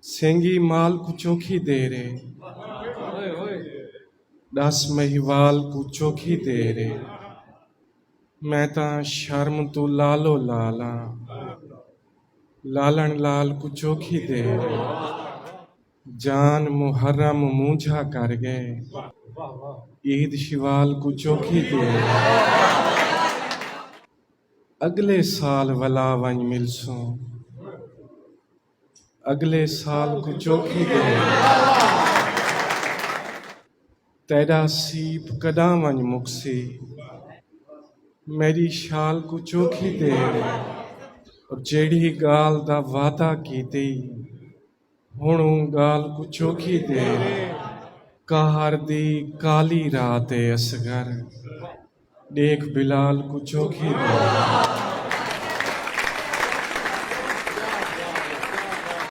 सेंगी माल को चोखी दे रे, 10 महिवाल को चोखी दे रे। मैं तां शर्म तू लालो लाला, लालन लाल को चोखी दे रे। जान मुहर्रम मूंझा कर गए, ईद शिवाल को चोखी दे रे। अगले साल वला वंज मिलसों, अगले साल को चोखी दे रे। तेरा सीप कदा वंज मुक्सी, मेरी शाल को चोखी दे रे। और जेड़ी गाल दा वादा कीती, हुण गाल को चोखी दे रे। कहर दी काली रात असगर, देख बिलाल को चोखी दे रे।